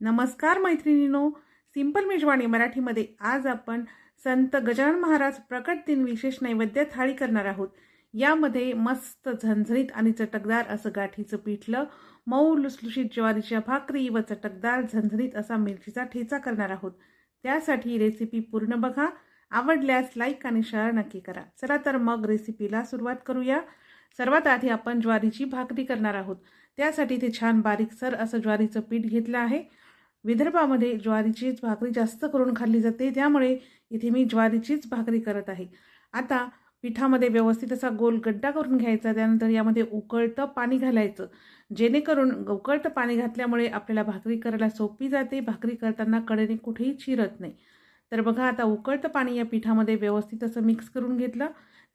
नमस्कार मैत्रिणींनो, सिंपल मेजवानी मराठीमध्ये आज आपण संत गजानन महाराज प्रकट दिन विशेष नैवेद्य थाळी करणार आहोत। यामध्ये मस्त झणझणीत आणि चटकदार असं गाठीचं पिठलं, मऊ लुसलुशीत ज्वारीच्या भाकरी व चटकदार झणझणीत असा मिरचीचा ठेचा करणार आहोत। त्यासाठी रेसिपी पूर्ण बघा, आवडल्यास लाईक आणि शेअर नक्की करा। चला तर मग रेसिपीला सुरुवात करूया। सर्वात आधी आपण ज्वारीची भाकरी करणार आहोत। त्यासाठी इथे छान बारीकसर असं ज्वारीचं पीठ घेतलं आहे। विदर्भामध्ये ज्वारीचीच भाकरी जास्त करून खाल्ली जाते, त्यामुळे इथे मी ज्वारीचीच भाकरी करत आहे। आता पिठामध्ये व्यवस्थित असा गोल गड्डा करून घ्यायचा। त्यानंतर यामध्ये उकळतं पाणी घालायचं, जेणेकरून उकळतं पाणी घातल्यामुळे आपल्याला भाकरी करायला सोपी जाते, भाकरी करताना कडेने कुठेही चिरत नाही। तर बघा, आता उकळतं पाणी या पिठामध्ये व्यवस्थित असं मिक्स करून घेतलं।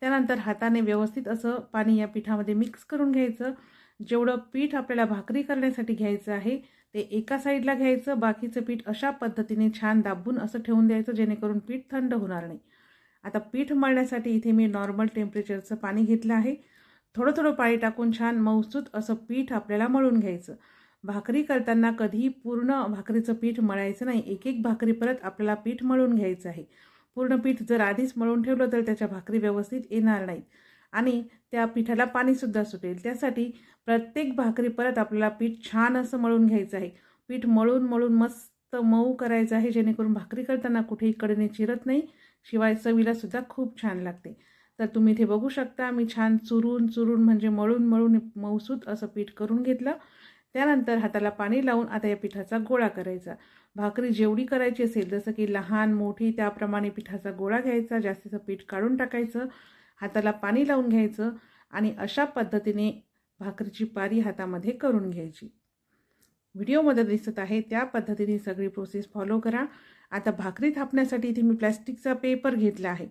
त्यानंतर हाताने व्यवस्थित असं पाणी या पिठामध्ये मिक्स करून घ्यायचं। जेवढं पीठ आपल्याला भाकरी करण्यासाठी घ्यायचं आहे ते एका साईडला घ्यायचं, बाकीचं पीठ अशा पद्धतीने छान दाबून असं ठेवून द्यायचं, जेणेकरून पीठ थंड होणार नाही। आता पीठ मळण्यासाठी इथे मी नॉर्मल टेम्परेचरचं पाणी घेतलं आहे। थोडं थोडं पाणी टाकून छान मऊसूत असं पीठ आपल्याला मळून घ्यायचं। भाकरी करताना कधीही पूर्ण भाकरीचं पीठ मळायचं नाही, एक एक भाकरी परत आपल्याला पीठ मळून घ्यायचं आहे। पूर्ण पीठ जर आधीच मळून ठेवलं तर त्याच्या भाकरी व्यवस्थित येणार नाहीत आणि त्या पिठाला पाणीसुद्धा सुटेल। त्यासाठी प्रत्येक भाकरी परत आपल्याला पीठ छान असं मळून घ्यायचं आहे। पीठ मळून मळून मस्त मऊ करायचं आहे, जेणेकरून भाकरी करताना कुठेही कडेने चिरत नाही, शिवाय चवीला सुद्धा खूप छान लागते। तर तुम्ही इथे बघू शकता, मी छान चुरून चुरून म्हणजे मळून मळून मऊसूत असं पीठ करून घेतलं। त्यानंतर हाताला पाणी लावून आता या पिठाचा गोळा करायचा। भाकरी जेवढी करायची असेल, जसं की लहान मोठी त्याप्रमाणे पिठाचा गोळा घ्यायचा, जास्तीचं पीठ काढून टाकायचं, हाताला पाणी लावून घ्यायचं आणि अशा पद्धतीने भाकरीची पारी हातामध्ये करून घ्यायची। व्हिडिओमध्ये दिसत आहे त्या पद्धतीने सगळी प्रोसेस फॉलो करा। आता भाकरी थापण्यासाठी इथे मी प्लास्टिकचा पेपर घेतला आहे,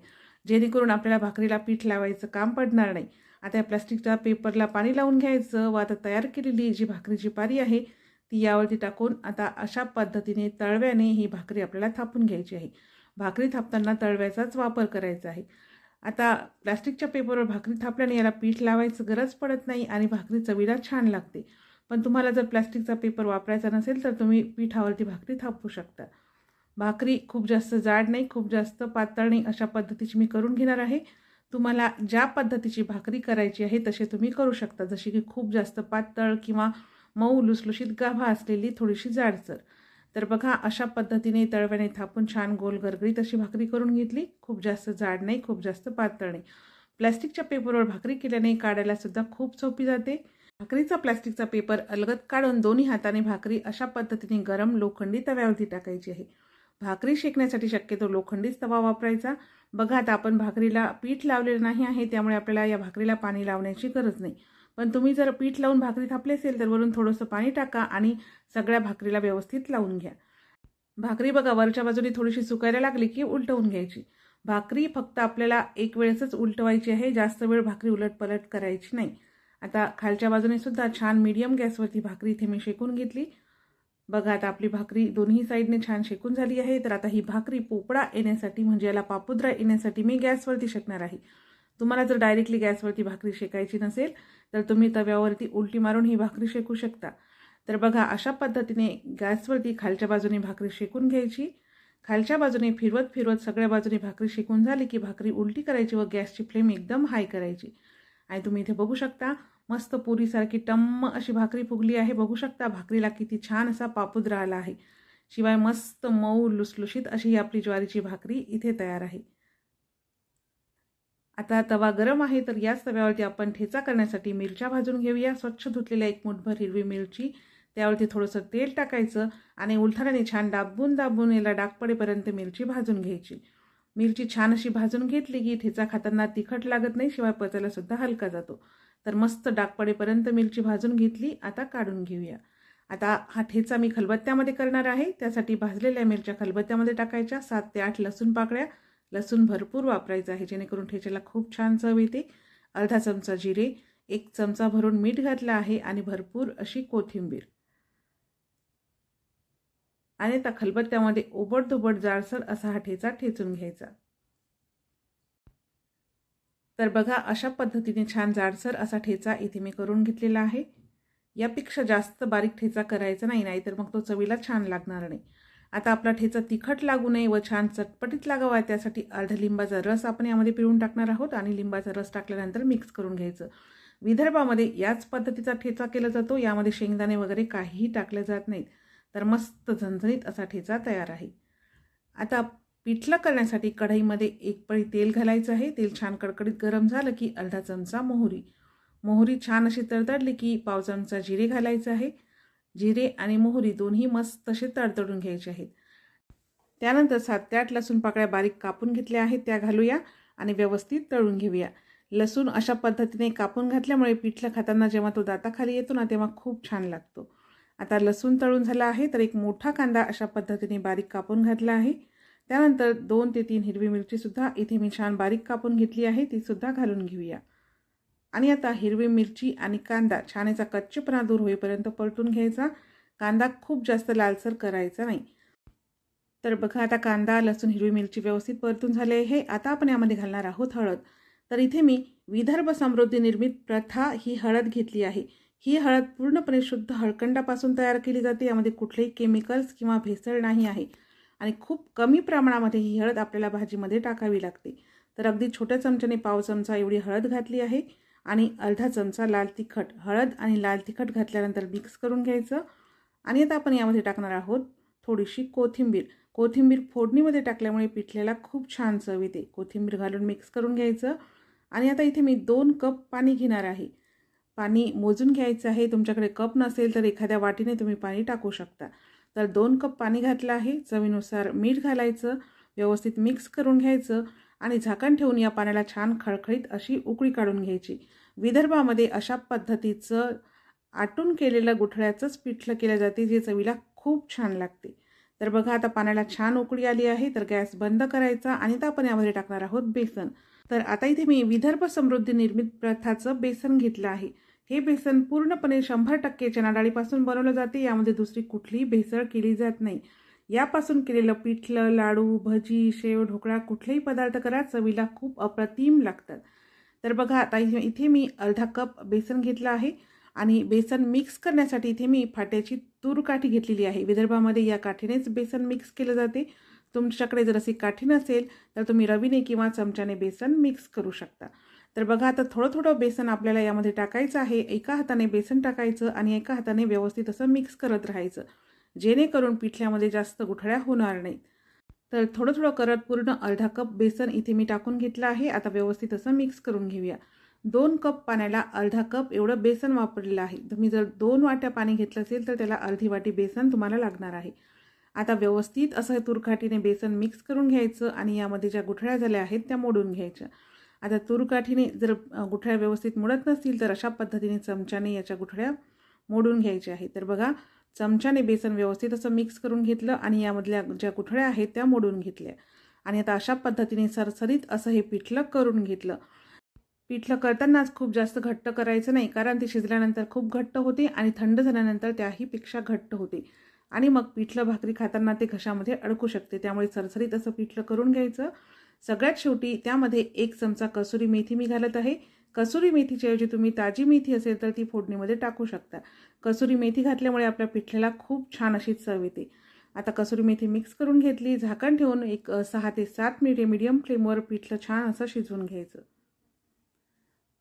जेणेकरून आपल्याला भाकरीला पीठ लावायचं काम पडणार नाही। आता या प्लास्टिकच्या पेपरला पाणी लावून घ्यायचं व आता तयार केलेली जी भाकरीची पारी आहे ती यावरती टाकून आता अशा पद्धतीने तळव्याने ही भाकरी आपल्याला थापून घ्यायची आहे। भाकरी थापताना तळव्याचाच वापर करायचा आहे। आता प्लास्टिकच्या पेपरवर भाकरी थापल्याने याला पीठ लावायचं गरज पडत नाही आणि भाकरी चवीला छान लागते। पण तुम्हाला जर प्लास्टिकचा पेपर वापरायचा नसेल तर तुम्ही पिठावरती भाकरी थापू शकता। भाकरी खूप जास्त जाड नाही, खूप जास्त पातळ नाही, अशा पद्धतीची मी करून घेणार आहे। तुम्हाला ज्या पद्धतीची भाकरी करायची आहे तसे तुम्ही करू शकता, जशी की खूप जास्त पातळ किंवा मऊ लुसलुशीत गाभा असलेली थोडीशी जाडसर। तर बघा, अशा पद्धतीने तळव्याने थापून छान गोल गरगरीत अशी भाकरी करून घेतली। खूप जास्त जाड नाही, खूप जास्त पातळ नाही। प्लास्टिकच्या पेपरवर भाकरी केल्याने काढायला सुद्धा खूप सोपी जाते। भाकरीचा प्लास्टिकचा पेपर अलगद काढून दोन्ही हाताने भाकरी अशा पद्धतीने गरम लोखंडी तव्यावरती टाकायची आहे। भाकरी शेकण्यासाठी शक्यतो लोखंडीच तवा वापरायचा। बघा, आता आपण भाकरीला पीठ लावलेलं नाही आहे, त्यामुळे आपल्याला या भाकरीला पाणी लावण्याची गरज नाही। पण तुम्ही जर पीठ लावून भाकरी थापली असेल तर वरून थोडंसं पाणी टाका आणि सगळ्या भाकरीला व्यवस्थित लावून घ्या। भाकरी बघा, वरच्या बाजूने थोडीशी सुकायला लागली की उलटवून घ्यायची। भाकरी फक्त आपल्याला एक वेळेसच उलटवायची आहे, जास्त वेळ भाकरी उलटपलट करायची नाही। आता खालच्या बाजूने सुद्धा छान मीडियम गॅसवरती भाकरी इथे मी शेकून घेतली। बघा, आता आपली भाकरी दोन्ही साईडने छान शेकून झाली आहे। तर आता ही भाकरी पोपडा येण्यासाठी म्हणजे याला पापुद्रा येण्यासाठी मी गॅसवरती शेकणार आहे। तुम्हाला जर डायरेक्टली गॅसवरती भाकरी शेकायची नसेल तर तुम्ही तव्यावरती उलटी मारून ही भाकरी शेकू शकता। तर बघा, अशा पद्धतीने गॅसवरती खालच्या बाजूने भाकरी शेकून घ्यायची। खालच्या बाजूने फिरवत फिरवत सगळ्या बाजूने भाकरी शेकून झाली की भाकरी उलटी करायची व गॅसची फ्लेम एकदम हाय करायची। आणि तुम्ही इथे बघू शकता, मस्त पुरीसारखी टम्म अशी भाकरी फुगली आहे। बघू शकता भाकरीला किती छान असा पापुद्रा आला आहे, शिवाय मस्त मऊ लुसलुशीत अशी आपली ज्वारीची भाकरी इथे तयार आहे। आता तवा गरम आहे, तर याच तव्यावरती आपण ठेचा करण्यासाठी मिरच्या भाजून घेऊया। स्वच्छ धुतलेल्या एक मुठभर हिरवी मिरची, त्यावरती थोडंसं तेल टाकायचं आणि उलथाण्याने छान दाबून दाबून याला डाग पडेपर्यंत मिरची भाजून घ्यायची। मिरची छान अशी भाजून घेतली की ठेचा खाताना तिखट लागत नाही, शिवाय पचायला सुद्धा हलका जातो। तर मस्त डाग पडेपर्यंत मिरची भाजून घेतली, आता काढून घेऊया। आता हा ठेचा मी खलबत्त्यामध्ये करणार आहे, त्यासाठी भाजलेल्या मिरच्या खलबत्त्यामध्ये टाकायच्या। 7 ते 8 लसूण पाकळ्या, लसूण भरपूर वापरायचं आहे, जेणेकरून ठेच्याला खूप छान चव येते। अर्धा चमचा जिरे, 1 चमचा भरून मीठ घातलं आहे आणि भरपूर अशी कोथिंबीर। आणि त्या खलबत्त्यामध्ये ओबडधोबड जाडसर असा हा ठेचा ठेचून घ्यायचा। तर बघा, अशा पद्धतीने छान जाडसर असा ठेचा इथे मी करून घेतलेला आहे। यापेक्षा जास्त बारीक ठेचा करायचा नाही, नाहीतर मग तो चवीला छान लागणार नाही. आता आपला ठेचा तिखट लागू नये व छान चटपटीत लागावा त्यासाठी अर्धा लिंबाचा रस आपण यामध्ये पिळून टाकणार आहोत आणि लिंबाचा रस टाकल्यानंतर मिक्स करून घ्यायचं. विदर्भामध्ये याच पद्धतीचा ठेचा केला जातो. यामध्ये शेंगदाणे वगैरे काहीही टाकले जात नाहीत. तर मस्त झणझणीत असा ठेचा तयार आहे. आता पिठलं करण्यासाठी कढईमध्ये एक पळी तेल घालायचं आहे. तेल छान कडकडीत गरम झालं की अर्धा चमचा मोहरी छान अशी तडतडली की पाव चमचा जिरे घालायचं आहे. जिरे आणि मोहरी दोन्ही मस्त असे तडतडून घ्यायचे आहेत. त्यानंतर 7 ते 8 लसूण पाकळ्या बारीक कापून घेतल्या आहेत त्या घालूया आणि व्यवस्थित तळून घेऊया. लसूण अशा पद्धतीने कापून घातल्यामुळे पिठलं खाताना जेव्हा तो दाताखाली येतो ना तेव्हा खूप छान लागतो. आता लसूण तळून झाला आहे तर एक मोठा कांदा अशा पद्धतीने बारीक कापून घातला आहे. त्यानंतर 2 ते 3 हिरवी मिरचीसुद्धा इथे मी छान बारीक कापून घेतली आहे, तीसुद्धा घालून घेऊया. आणि आता हिरवी मिरची आणि कांदा छान याचा कच्चेपणा दूर होईपर्यंत परतून घ्यायचा. कांदा खूप जास्त लालसर करायचा नाही. तर बघा आता कांदा, लसूण, हिरवी मिरची व्यवस्थित परतून झाले आहे. आता आपण यामध्ये घालणार आहोत हळद. तर इथे मी विदर्भ समृद्धी निर्मित प्रथा ही हळद घेतली आहे. ही हळद पूर्णपणे शुद्ध हळकंडापासून तयार केली जाते. यामध्ये कुठलेही केमिकल्स किंवा भेसळ नाही आहे आणि खूप कमी प्रमाणामध्ये ही हळद आपल्याला भाजीमध्ये टाकावी लागते. तर अगदी छोट्या चमच्याने पाव चमचा एवढी हळद घातली आहे आणि अर्धा चमचा लाल तिखट. हळद आणि लाल तिखट घातल्यानंतर मिक्स करून घ्यायचं. आणि आता आपण यामध्ये टाकणार आहोत थोडीशी कोथिंबीर. कोथिंबीर फोडणीमध्ये टाकल्यामुळे पिठल्याला खूप छान चव येते. कोथिंबीर घालून मिक्स करून घ्यायचं. आणि आता इथे मी 2 कप पाणी घेणार आहे. पाणी मोजून घ्यायचं आहे. तुमच्याकडे कप नसेल तर एखाद्या वाटीने तुम्ही पाणी टाकू शकता. तर 2 कप पाणी घातलं आहे. चवीनुसार मीठ घालायचं, व्यवस्थित मिक्स करून घ्यायचं आणि झाकण ठेवून या पाण्याला छान खळखळीत अशी उकळी काढून घ्यायची. विदर्भामध्ये अशा पद्धतीचं आटून केलेलं गुठळ्याचंच पिठलं केलं जाते जे चवीला खूप छान लागते. तर बघा आता पाण्याला छान उकळी आली आहे तर गॅस बंद करायचा आणि आता आपण यामध्ये टाकणार आहोत बेसन. तर आता इथे मी विदर्भ समृद्धी निर्मित प्रथाचं बेसन घेतलं आहे. हे बेसन पूर्णपणे 100% चणा डाळीपासून बनवलं जाते. यामध्ये दुसरी कुठलीही भेसळ केली जात नाही. यापासून केलेलं पिठलं, लाडू, भजी, शेव, ढोकळा कुठलेही पदार्थ करा चवीला खूप अप्रतिम लागतात. तर बघा आता इथे मी अर्धा कप बेसन घेतलं आहे आणि बेसन मिक्स करण्यासाठी इथे मी फाट्याची तूर काठी घेतलेली आहे. विदर्भामध्ये या काठीनेच बेसन मिक्स केलं जाते. तुमच्याकडे जर अशी काठी नसेल तर तुम्ही रवीने किंवा चमच्याने बेसन मिक्स करू शकता. तर बघा आता थोडं थोडं बेसन आपल्याला यामध्ये टाकायचं आहे. एका हाताने बेसन टाकायचं आणि एका हाताने व्यवस्थित असं मिक्स करत राहायचं, जेणेकरून पिठल्यामध्ये जास्त गुठळ्या होणार नाहीत. तर थोडं थोडं करत पूर्ण अर्धा कप बेसन इथे मी टाकून घेतलं आहे. आता व्यवस्थित असं मिक्स करून घेऊया. 2 कप पाण्याला अर्धा कप एवढं बेसन वापरलेलं आहे. तुम्ही जर 2 वाट्या पाणी घेतलं असेल तर त्याला अर्धी वाटी बेसन तुम्हाला लागणार आहे. आता व्यवस्थित असं तुरकाठीने बेसन मिक्स करून घ्यायचं आणि यामध्ये ज्या गुठळ्या झाल्या आहेत त्या मोडून घ्यायच्या. आता तुरकाठीने जर गुठळ्या व्यवस्थित मोडत नसतील तर अशा पद्धतीने चमच्याने याच्या गुठळ्या मोडून घ्यायच्या आहेत. तर बघा चमच्याने बेसन व्यवस्थित असं मिक्स करून घेतलं आणि यामधल्या ज्या गुठळ्या आहेत त्या मोडून घेतल्या आणि आता अशा पद्धतीने सरसरीत असं हे पिठलं करून घेतलं. पिठलं करतानाच खूप जास्त घट्ट करायचं नाही, कारण ते शिजल्यानंतर खूप घट्ट होते आणि थंड झाल्यानंतर त्याहीपेक्षा घट्ट होते आणि मग पिठलं भाकरी खाताना ते घशामध्ये अडकू शकते. त्यामुळे सरसरीत असं पिठलं करून घ्यायचं. सगळ्यात शेवटी त्यामध्ये 1 चमचा कसुरी मेथी मी घालत आहे. कसुरी मेथीच्या ऐवजी तुम्ही ताजी मेथी असेल तर ती फोडणीमध्ये टाकू शकता. कसुरी मेथी घातल्यामुळे आपल्या पिठल्याला खूप छान अशी चव येते. आता कसुरी मेथी मिक्स करून घेतली. झाकण ठेवून एक 6 ते 7 मिनिटे मीडियम फ्लेमवर पिठलं छान असं शिजवून घ्यायचं.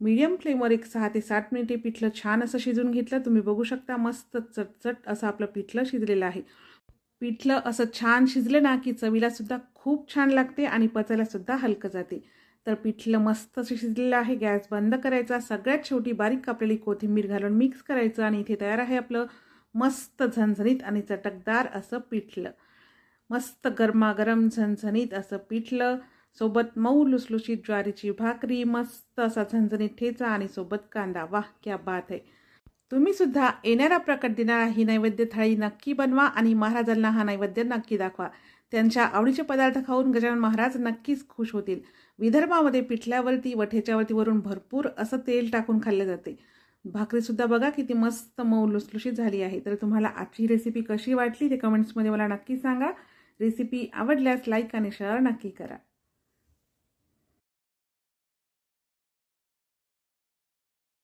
मीडियम फ्लेमवर एक 6 ते 7 मिनिटे पिठलं छान असं शिजून घेतलं. तुम्ही बघू शकता मस्त चटचट असं आपलं पिठलं शिजलेलं आहे. पिठलं असं छान शिजलं ना की चवीला सुद्धा खूप छान लागते आणि पचायला सुद्धा हलकं जाते. तर पिठलं मस्त असं शिजलेलं आहे. गॅस बंद करायचा. सगळ्यात शेवटी बारीक कापलेली कोथिंबीर घालून मिक्स करायचं आणि इथे तयार आहे आपलं मस्त झणझणीत आणि चटकदार असं पिठलं. मस्त गरमागरम झणझणीत असं पिठलं, सोबत मऊ लुसलुशीत ज्वारीची भाकरी, मस्त असा झणझणीत ठेचा आणि सोबत कांदा. वाह क्या बात है. तुम्ही सुद्धा येणाऱ्या प्रकट दिनाला ही नैवेद्य थाळी नक्की बनवा आणि महाराजांना हा नैवेद्य नक्की दाखवा. त्यांच्या आवडीचे पदार्थ खाऊन गजानन महाराज नक्कीच खुश होतील. विदर्भामध्ये पिठल्यावरती व ठेच्यावरती वरून भरपूर असं तेल टाकून खाल्ले जाते. भाकरीसुद्धा बघा किती मस्त मऊ लुसलुशीत झाली आहे. तर तुम्हाला आजची रेसिपी कशी वाटली ते कमेंट्समध्ये मला नक्की सांगा. रेसिपी आवडल्यास लाईक आणि शेअर नक्की करा.